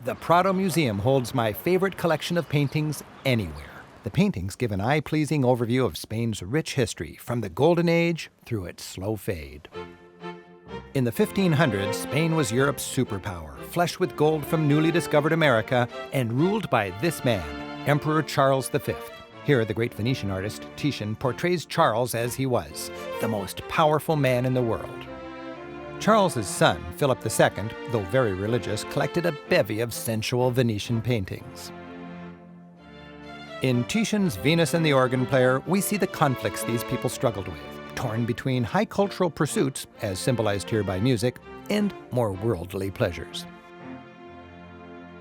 The Prado Museum holds my favorite collection of paintings anywhere. The paintings give an eye-pleasing overview of Spain's rich history, from the Golden Age through its slow fade. In the 1500s, Spain was Europe's superpower, flush with gold from newly discovered America, and ruled by this man, Emperor Charles V. Here, the great Venetian artist Titian portrays Charles as he was, the most powerful man in the world. Charles's son, Philip II, though very religious, collected a bevy of sensual Venetian paintings. In Titian's Venus and the Organ Player, we see the conflicts these people struggled with, torn between high cultural pursuits, as symbolized here by music, and more worldly pleasures.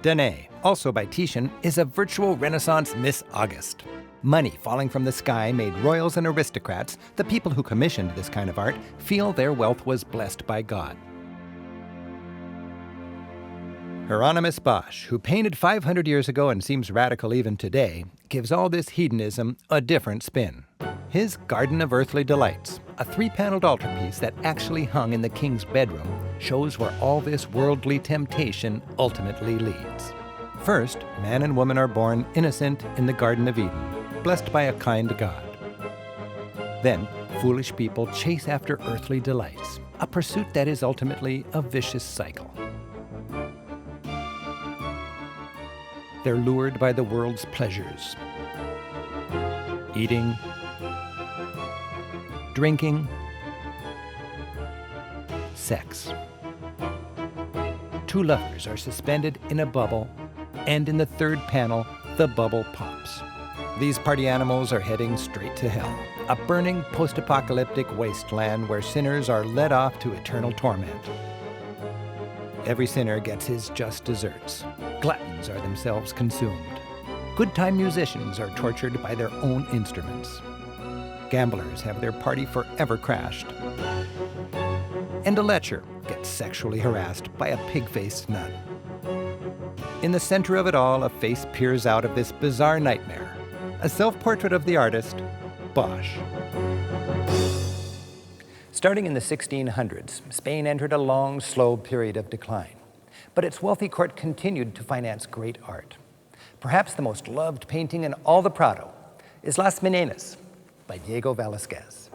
Danae, also by Titian, is a virtual Renaissance Miss August. Money falling from the sky made royals and aristocrats, the people who commissioned this kind of art, feel their wealth was blessed by God. Hieronymus Bosch, who painted 500 years ago and seems radical even today, gives all this hedonism a different spin. His Garden of Earthly Delights, a 3-paneled altarpiece that actually hung in the king's bedroom, shows where all this worldly temptation ultimately leads. First, man and woman are born innocent in the Garden of Eden, blessed by a kind God. Then, foolish people chase after earthly delights, a pursuit that is ultimately a vicious cycle. They're lured by the world's pleasures. Eating, drinking, sex. Two lovers are suspended in a bubble, and in the third panel, the bubble pops. These party animals are heading straight to hell, a burning post-apocalyptic wasteland where sinners are led off to eternal torment. Every sinner gets his just desserts. Gluttons are themselves consumed. Good-time musicians are tortured by their own instruments. Gamblers have their party forever crashed. And a lecher gets sexually harassed by a pig-faced nun. In the center of it all, a face peers out of this bizarre nightmare. A self-portrait of the artist, Bosch. Starting in the 1600s, Spain entered a long, slow period of decline. But its wealthy court continued to finance great art. Perhaps the most loved painting in all the Prado is Las Menenas by Diego Velázquez.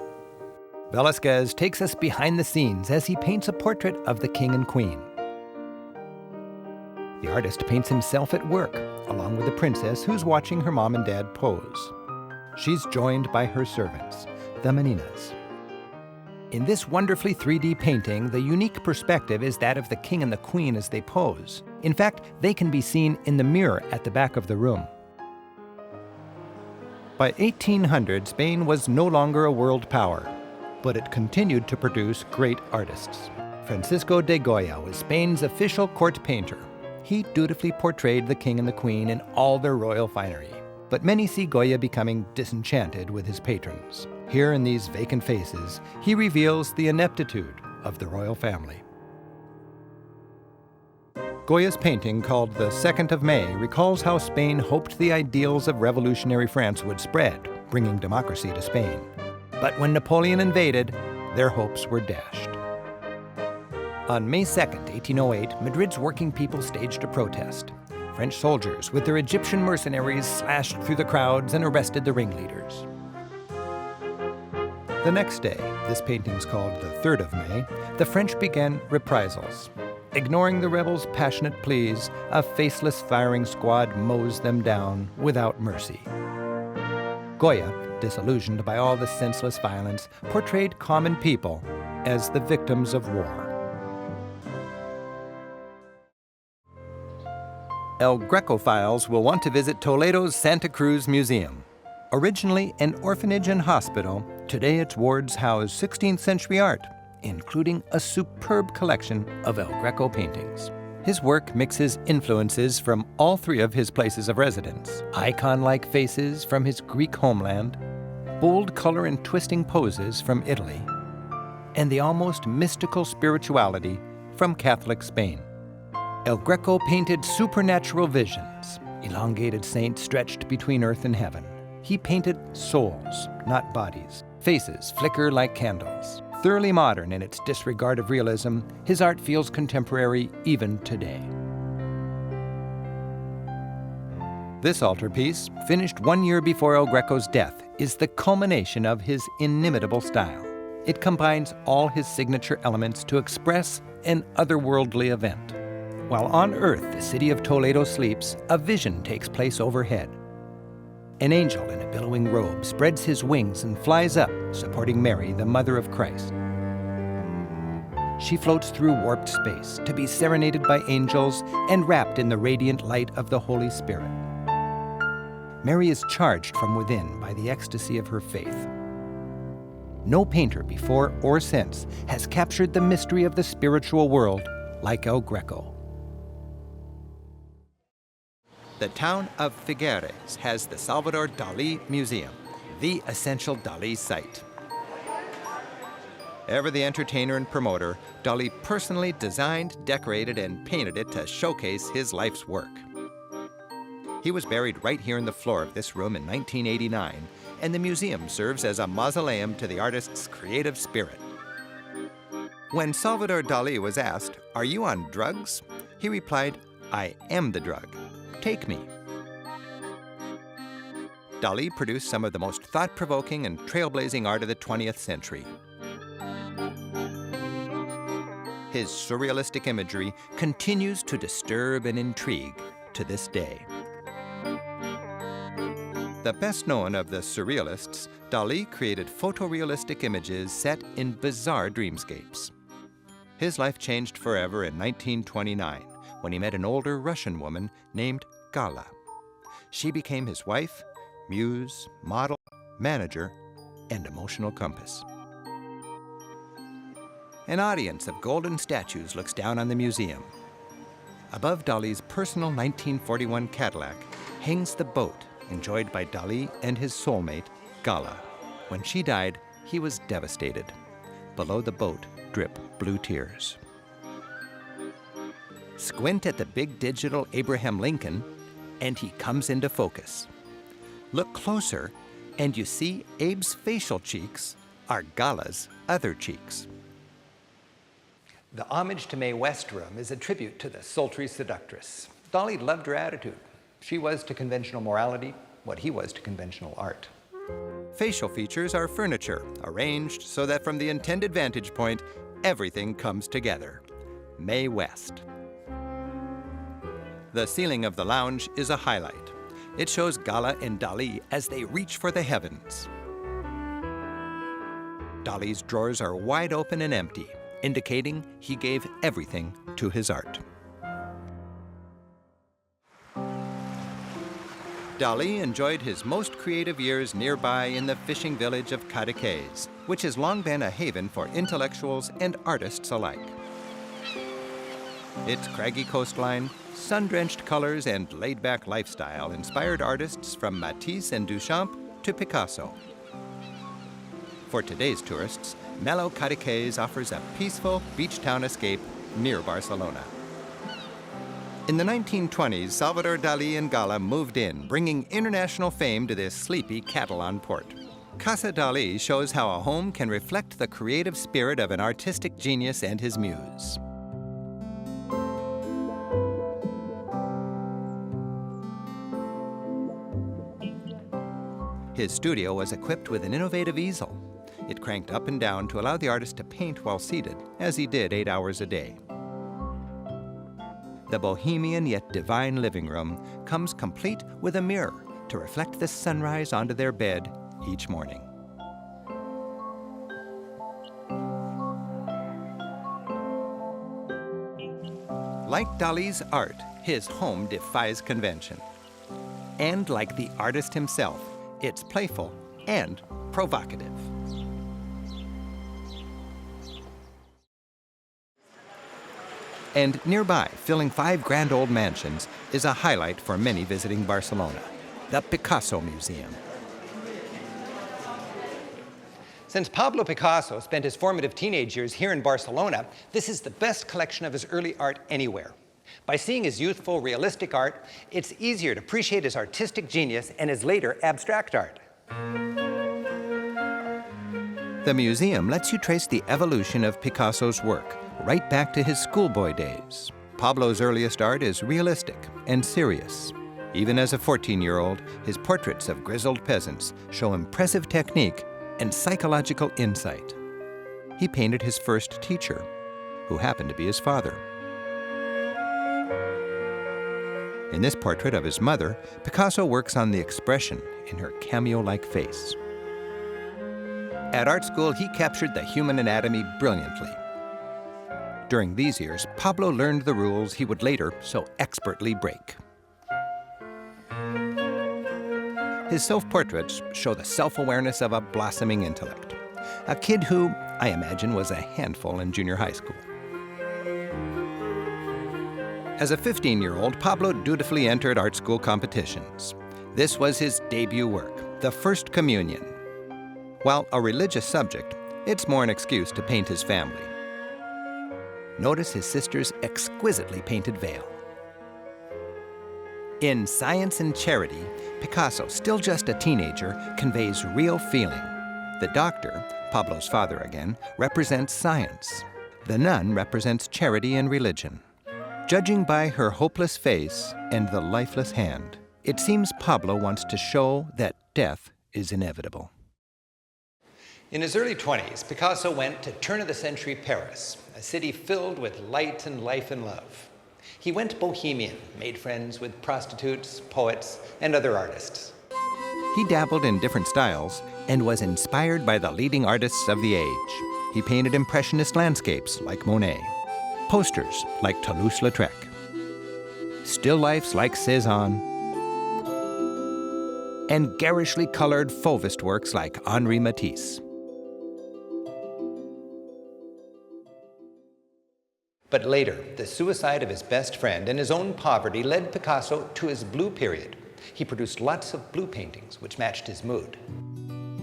Velázquez takes us behind the scenes as he paints a portrait of the king and queen. The artist paints himself at work, along with the princess who's watching her mom and dad pose. She's joined by her servants, the Meninas. In this wonderfully 3D painting, the unique perspective is that of the king and the queen as they pose. In fact, they can be seen in the mirror at the back of the room. By 1800, Spain was no longer a world power, but it continued to produce great artists. Francisco de Goya was Spain's official court painter. He dutifully portrayed the king and the queen in all their royal finery. But many see Goya becoming disenchanted with his patrons. Here in these vacant faces, he reveals the ineptitude of the royal family. Goya's painting, called The 2nd of May, recalls how Spain hoped the ideals of revolutionary France would spread, bringing democracy to Spain. But when Napoleon invaded, their hopes were dashed. On May 2nd, 1808, Madrid's working people staged a protest. French soldiers, with their Egyptian mercenaries, slashed through the crowds and arrested the ringleaders. The next day, this painting's called The 3rd of May, the French began reprisals. Ignoring the rebels' passionate pleas, a faceless firing squad mows them down without mercy. Goya, disillusioned by all the senseless violence, portrayed common people as the victims of war. El Greco-philes will want to visit Toledo's Santa Cruz Museum. Originally an orphanage and hospital, today its wards house 16th century art, including a superb collection of El Greco paintings. His work mixes influences from all three of his places of residence: icon-like faces from his Greek homeland, bold color and twisting poses from Italy, and the almost mystical spirituality from Catholic Spain. El Greco painted supernatural visions, elongated saints stretched between earth and heaven. He painted souls, not bodies. Faces flicker like candles. Thoroughly modern in its disregard of realism, his art feels contemporary even today. This altarpiece, finished 1 year before El Greco's death, is the culmination of his inimitable style. It combines all his signature elements to express an otherworldly event. While on earth the city of Toledo sleeps, a vision takes place overhead. An angel in a billowing robe spreads his wings and flies up, supporting Mary, the mother of Christ. She floats through warped space to be serenaded by angels and wrapped in the radiant light of the Holy Spirit. Mary is charged from within by the ecstasy of her faith. No painter before or since has captured the mystery of the spiritual world like El Greco. The town of Figueres has the Salvador Dalí Museum, the essential Dalí site. Ever the entertainer and promoter, Dalí personally designed, decorated, and painted it to showcase his life's work. He was buried right here in the floor of this room in 1989, and the museum serves as a mausoleum to the artist's creative spirit. When Salvador Dalí was asked, "Are you on drugs?" he replied, "I am the drug. Take me." Dalí produced some of the most thought-provoking and trailblazing art of the 20th century. His surrealistic imagery continues to disturb and intrigue to this day. The best known of the surrealists, Dalí created photorealistic images set in bizarre dreamscapes. His life changed forever in 1929 when he met an older Russian woman named Gala. She became his wife, muse, model, manager, and emotional compass. An audience of golden statues looks down on the museum. Above Dalí's personal 1941 Cadillac hangs the boat enjoyed by Dalí and his soulmate, Gala. When she died, he was devastated. Below the boat drip blue tears. Squint at the big digital Abraham Lincoln, and he comes into focus. Look closer, and you see Abe's facial cheeks are Gala's other cheeks. The Homage to Mae West room is a tribute to the sultry seductress. Dalí loved her attitude. She was to conventional morality what he was to conventional art. Facial features are furniture, arranged so that from the intended vantage point, everything comes together. Mae West. The ceiling of the lounge is a highlight. It shows Gala and Dalí as they reach for the heavens. Dalí's drawers are wide open and empty, indicating he gave everything to his art. Dalí enjoyed his most creative years nearby in the fishing village of Cadaqués, which has long been a haven for intellectuals and artists alike. Its craggy coastline, sun-drenched colors, and laid-back lifestyle inspired artists from Matisse and Duchamp to Picasso. For today's tourists, mellow Cadaqués offers a peaceful beach town escape near Barcelona. In the 1920s, Salvador Dalí and Gala moved in, bringing international fame to this sleepy Catalan port. Casa Dalí shows how a home can reflect the creative spirit of an artistic genius and his muse. His studio was equipped with an innovative easel. It cranked up and down to allow the artist to paint while seated, as he did 8 hours a day. The bohemian yet divine living room comes complete with a mirror to reflect the sunrise onto their bed each morning. Like Dalí's art, his home defies convention. And like the artist himself, it's playful and provocative. And nearby, filling 5 grand old mansions, is a highlight for many visiting Barcelona, the Picasso Museum. Since Pablo Picasso spent his formative teenage years here in Barcelona, this is the best collection of his early art anywhere. By seeing his youthful, realistic art, it's easier to appreciate his artistic genius and his later abstract art. The museum lets you trace the evolution of Picasso's work, right back to his schoolboy days. Pablo's earliest art is realistic and serious, Even as a 14-year-old, his portraits of grizzled peasants show impressive technique and psychological insight. He painted his first teacher, who happened to be his father. In this portrait of his mother, Picasso works on the expression in her cameo-like face. At art school, he captured the human anatomy brilliantly. During these years, Pablo learned the rules he would later so expertly break. His self-portraits show the self-awareness of a blossoming intellect, a kid who, I imagine, was a handful in junior high school. As a 15-year-old, Pablo dutifully entered art school competitions. This was his debut work, the First Communion. While a religious subject, it's more an excuse to paint his family. Notice his sister's exquisitely painted veil. In Science and Charity, Picasso, still just a teenager, conveys real feeling. The doctor, Pablo's father again, represents science. The nun represents charity and religion. Judging by her hopeless face and the lifeless hand, it seems Pablo wants to show that death is inevitable. In his early 20s, Picasso went to turn-of-the-century Paris, a city filled with light and life and love. He went bohemian, made friends with prostitutes, poets, and other artists. He dabbled in different styles and was inspired by the leading artists of the age. He painted impressionist landscapes like Monet, posters like Toulouse-Lautrec, still lifes like Cézanne, and garishly colored Fauvist works like Henri Matisse. But later, the suicide of his best friend and his own poverty led Picasso to his blue period. He produced lots of blue paintings, which matched his mood.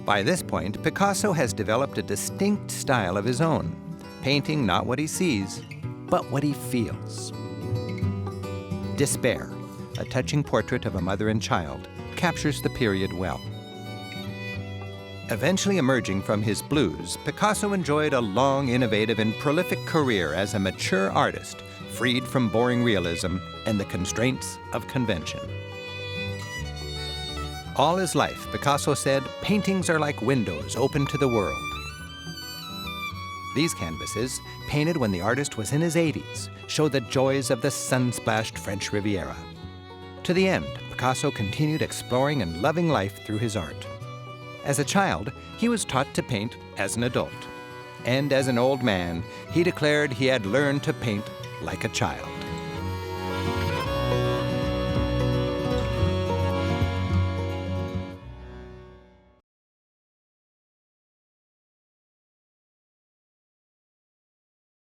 By this point, Picasso has developed a distinct style of his own, painting not what he sees, but what he feels. Despair, a touching portrait of a mother and child, captures the period well. Eventually emerging from his blues, Picasso enjoyed a long, innovative, and prolific career as a mature artist, freed from boring realism and the constraints of convention. All his life, Picasso said, paintings are like windows open to the world. These canvases, painted when the artist was in his 80s, show the joys of the sun-splashed French Riviera. To the end, Picasso continued exploring and loving life through his art. As a child, he was taught to paint as an adult. And as an old man, he declared he had learned to paint like a child.